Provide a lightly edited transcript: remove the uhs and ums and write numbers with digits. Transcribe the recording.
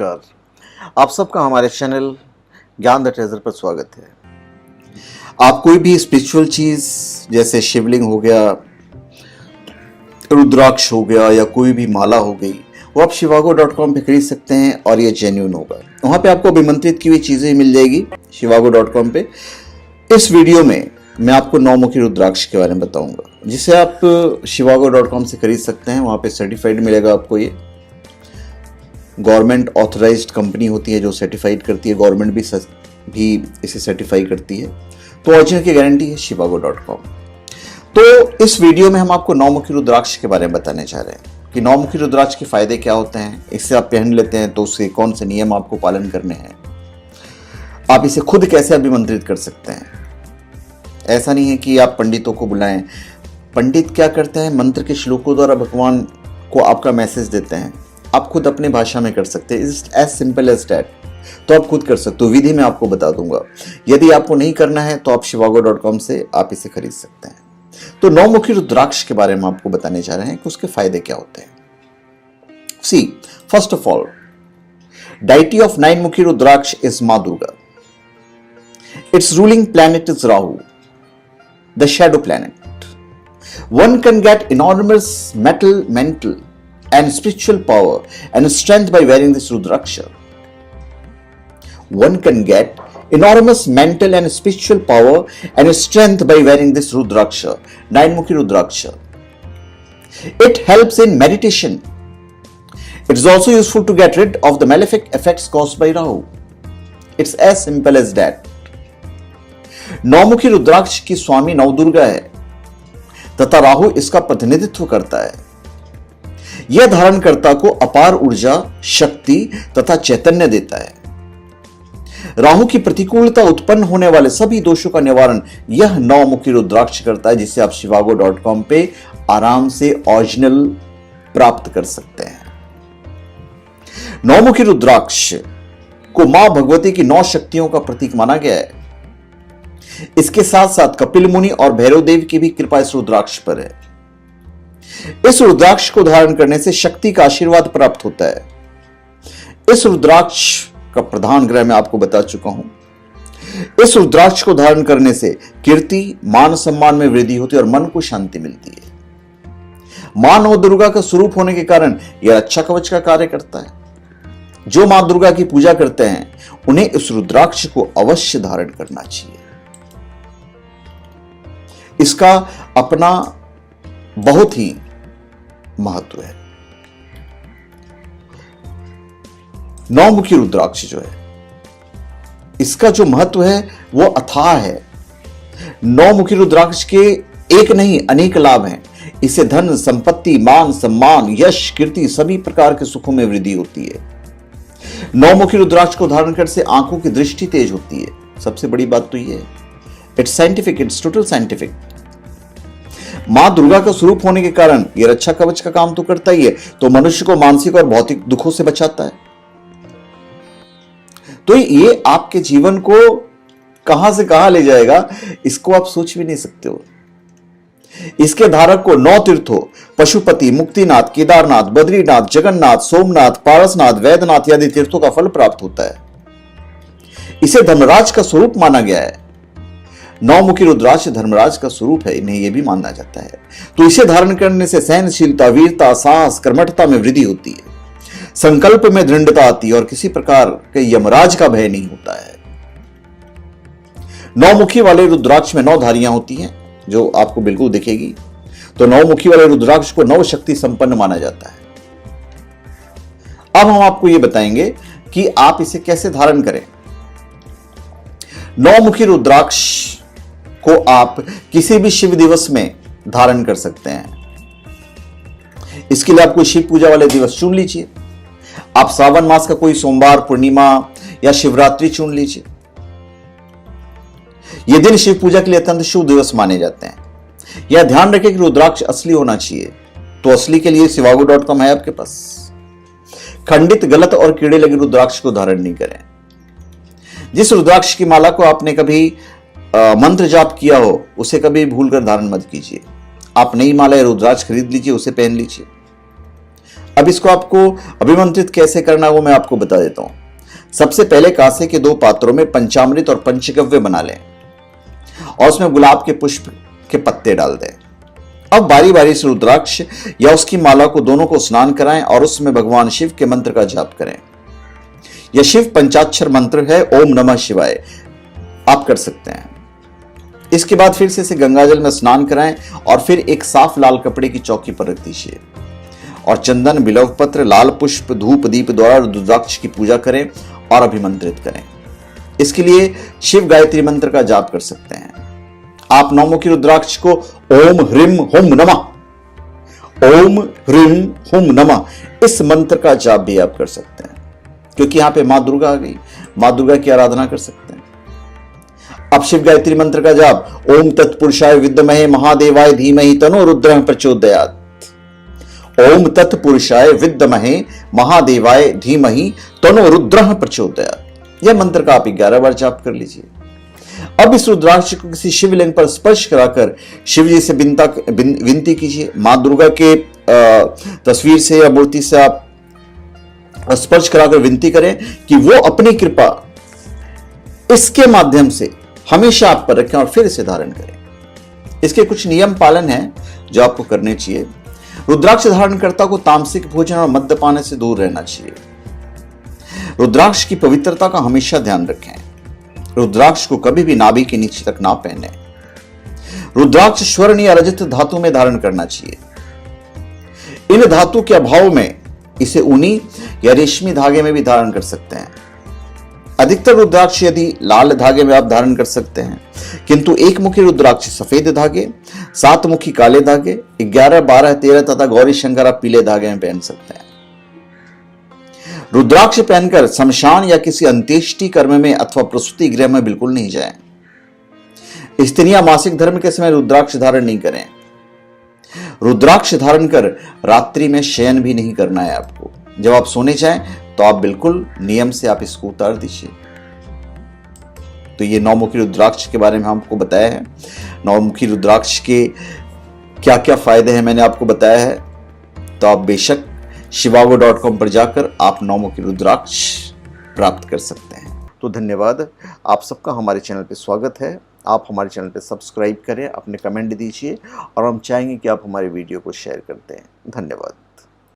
नमस्कार। आप सबका हमारे चैनल ज्ञान द ट्रेजर पर स्वागत है। आप कोई भी स्पिरिचुअल चीज जैसे शिवलिंग हो गया, रुद्राक्ष हो गया या कोई भी माला हो गई, वो आप shivago.com पे खरीद सकते हैं और ये जेन्युइन होगा। वहां पे आपको अभिमंत्रित की हुई चीजें मिल जाएगी shivago.com पे। इस वीडियो में मैं आपको 9 मुखी रुद्राक्ष के बारे में बताऊंगा, जिसे आप shivago.com से खरीद सकते हैं। वहां पे सर्टिफाइड मिलेगा आपको। ये गवर्नमेंट ऑथराइज्ड कंपनी होती है जो सर्टिफाइड करती है, गवर्नमेंट भी इसे सर्टिफाई करती है, तो ओरिजिनल की गारंटी है shivago.com। तो इस वीडियो में हम आपको 9 मुखी रुद्राक्ष के बारे में बताने जा रहे हैं कि 9 मुखी रुद्राक्ष के फायदे क्या होते हैं। इससे आप पहन लेते हैं तो उसके कौन से नियम आपको पालन करने हैं, आप इसे खुद कैसे अभिमंत्रित कर सकते हैं। ऐसा नहीं है कि आप पंडितों को बुलाएं। पंडित क्या करते हैं, मंत्र के श्लोकों द्वारा भगवान को आपका मैसेज देते हैं। आप खुद अपनी भाषा में कर सकते हैं, it's as simple as that. तो आप खुद कर सकते हो, विधि मैं आपको बता दूंगा। यदि आपको नहीं करना है तो आप shivago.com से आप इसे खरीद सकते हैं। तो 9 मुखी रुद्राक्ष के बारे में आपको बताने जा रहे हैं कि उसके फायदे क्या होते हैं। See, first of all, deity of 9 मुखी रुद्राक्ष is मां Durga. Its ruling planet is Rahu, the shadow planet. One can get enormous mental and spiritual power and strength by wearing this rudraksha. One can get enormous mental and spiritual power and strength by wearing this rudraksha, 9 mukhi rudraksha. It helps in meditation. It is also useful to get rid of the malefic effects caused by Rahu. It's as simple as that. 9 मुखी रुद्राक्ष की स्वामी नवदुर्गा है तथा राहु इसका प्रतिनिधित्व करता है। यह धारणकर्ता को अपार ऊर्जा, शक्ति तथा चैतन्य देता है। राहु की प्रतिकूलता उत्पन्न होने वाले सभी दोषों का निवारण यह 9 मुखी रुद्राक्ष करता है, जिसे आप shivago.com पे आराम से ओरिजिनल प्राप्त कर सकते हैं। 9 मुखी रुद्राक्ष को मां भगवती की 9 शक्तियों का प्रतीक माना गया है। इसके साथ साथ कपिल मुनि और भैरव देव की भी कृपा इस रुद्राक्ष पर है। इस रुद्राक्ष को धारण करने से शक्ति का आशीर्वाद प्राप्त होता है। इस रुद्राक्ष का प्रधान ग्रह मैं आपको बता चुका हूं। इस रुद्राक्ष को धारण करने से कीर्ति, मान सम्मान में वृद्धि होती है और मन को शांति मिलती है। मां नव दुर्गा का स्वरूप होने के कारण यह रक्षा कवच का कार्य करता है। जो मां दुर्गा की पूजा करते हैं उन्हें इस रुद्राक्ष को अवश्य धारण करना चाहिए। इसका अपना बहुत ही महत्व है। 9 मुखी रुद्राक्ष जो है, इसका जो महत्व है वो अथाह है। 9 मुखी रुद्राक्ष के एक नहीं अनेक लाभ हैं। इससे धन, संपत्ति, मान सम्मान, यश, कीर्ति सभी प्रकार के सुखों में वृद्धि होती है। 9 मुखी रुद्राक्ष को धारण करने से आंखों की दृष्टि तेज होती है। सबसे बड़ी बात तो यह है, it's scientific, it's total scientific. मां दुर्गा का स्वरूप होने के कारण यह रक्षा कवच का काम तो करता ही है, तो मनुष्य को मानसिक और भौतिक दुखों से बचाता है। तो ये आपके जीवन को कहां से कहां ले जाएगा, इसको आप सोच भी नहीं सकते हो। इसके धारक को 9 तीर्थों पशुपति, मुक्तिनाथ, केदारनाथ, बद्रीनाथ, जगन्नाथ, सोमनाथ, पारसनाथ, वैद्यनाथ आदि तीर्थों का फल प्राप्त होता है। इसे धर्मराज का स्वरूप माना गया है। 9 मुखी रुद्राक्ष धर्मराज का स्वरूप है, इन्हें यह भी माना जाता है। तो इसे धारण करने से सहनशीलता, वीरता, साहस, कर्मठता में वृद्धि होती है। संकल्प में दृढ़ता आती है और किसी प्रकार के यमराज का भय नहीं होता है। 9 मुखी वाले रुद्राक्ष में 9 धारियां होती हैं जो आपको बिल्कुल दिखेगी। तो 9 मुखी वाले रुद्राक्ष को 9 शक्ति संपन्न माना जाता है। अब हम आपको यह बताएंगे कि आप इसे कैसे धारण करें। 9 मुखी रुद्राक्ष को आप किसी भी शिव दिवस में धारण कर सकते हैं। इसके लिए आप कोई शिव पूजा वाले दिवस चुन लीजिए। आप श्रावण मास का कोई सोमवार, पूर्णिमा या शिवरात्रि चुन लीजिए। ये दिन शिव पूजा के लिए अत्यंत शुभ दिवस माने जाते हैं। यह ध्यान रखें कि रुद्राक्ष असली होना चाहिए, तो असली के लिए shivago.com है आपके पास। खंडित, गलत और कीड़े लगे रुद्राक्ष को धारण नहीं करें। जिस रुद्राक्ष की माला को आपने कभी मंत्र जाप किया हो, उसे कभी भूलकर धारण मत कीजिए। आप नई माला या रुद्राक्ष खरीद लीजिए, उसे पहन लीजिए। अब इसको आपको अभिमंत्रित कैसे करना है वो मैं आपको बता देता हूं। सबसे पहले कांसे के 2 पात्रों में पंचामृत और पंचगव्य बना लें और उसमें गुलाब के पुष्प के पत्ते डाल दें। अब बारी बारी से रुद्राक्ष या उसकी माला को दोनों को स्नान कराएं और उसमें भगवान शिव के मंत्र का जाप करें। यह शिव पंचाक्षर मंत्र है, ओम नमः शिवाय, आप कर सकते हैं। इसके बाद फिर से इसे गंगाजल में स्नान कराएं और फिर एक साफ लाल कपड़े की चौकी पर रख दीजिए और चंदन, बिल्व पत्र, लाल पुष्प, धूप, दीप द्वारा रुद्राक्ष की पूजा करें और अभिमंत्रित करें। इसके लिए शिव गायत्री मंत्र का जाप कर सकते हैं। आप नौमुखी रुद्राक्ष को ओम ह्रीम हुम नमः, ओम ह्रीम हुम नमः, इस मंत्र का जाप भी आप कर सकते हैं, क्योंकि यहां पे मां दुर्गा आ गई, मां दुर्गा की आराधना कर सकते हैं। अब शिव गायत्री मंत्र का जाप, ओम तत्पुरुषाय विद्महे महादेवाय धीमहि तन्नो रुद्रः प्रचोदयात्, ओम तत्पुरुषाय विद्महे महादेवाय धीमहि तन्नो रुद्रः प्रचोदयात्, यह मंत्र का आप 11 बार जाप कर लीजिए। अब इस रुद्राक्ष को किसी शिवलिंग पर स्पर्श कराकर शिव जी से विनती कीजिए। मां दुर्गा के तस्वीर से या मूर्ति से आप स्पर्श कराकर विनती करें कि वो अपनी कृपा इसके माध्यम से हमेशा आप पर रखें और फिर इसे धारण करें। इसके कुछ नियम पालन हैं जो आपको करने चाहिए। रुद्राक्ष धारणकर्ता को तामसिक भोजन और मद्यपान से दूर रहना चाहिए। रुद्राक्ष की पवित्रता का हमेशा ध्यान रखें। रुद्राक्ष को कभी भी नाभि के नीचे तक ना पहने। रुद्राक्ष स्वर्ण या रजत धातु में धारण करना चाहिए। इन धातु के अभाव में इसे ऊनी या रेशमी धागे में भी धारण कर सकते हैं। अधिकतर रुद्राक्ष यदि लाल धागे में आप धारण कर सकते हैं, किंतु एक मुखी रुद्राक्ष सफेद धागे, 7 मुखी काले धागे, 11, 12, 13 तथा गौरी शंकर आप पीले धागे में पहन सकते हैं। रुद्राक्ष पहनकर शमशान या किसी अंत्येष्टि कर्म में अथवा प्रसूति गृह में बिल्कुल नहीं जाएं। स्त्रियां मासिक धर्म के समय रुद्राक्ष धारण नहीं करें। रुद्राक्ष धारण कर रात्रि में शयन भी नहीं करना है आपको। जब आप सोने जाएं तो आप बिल्कुल नियम से आप इसको उतार दीजिए। तो ये 9 मुखी रुद्राक्ष के बारे में आपको बताया है। 9 मुखी रुद्राक्ष के क्या क्या फायदे हैं मैंने आपको बताया है। तो आप बेशक shivago.com पर जाकर आप 9 मुखी रुद्राक्ष प्राप्त कर सकते हैं। तो धन्यवाद, आप सबका हमारे चैनल पे स्वागत है। आप हमारे चैनल पे सब्सक्राइब करें, अपने कमेंट दीजिए और हम चाहेंगे कि आप हमारे वीडियो को शेयर करते हैं। धन्यवाद।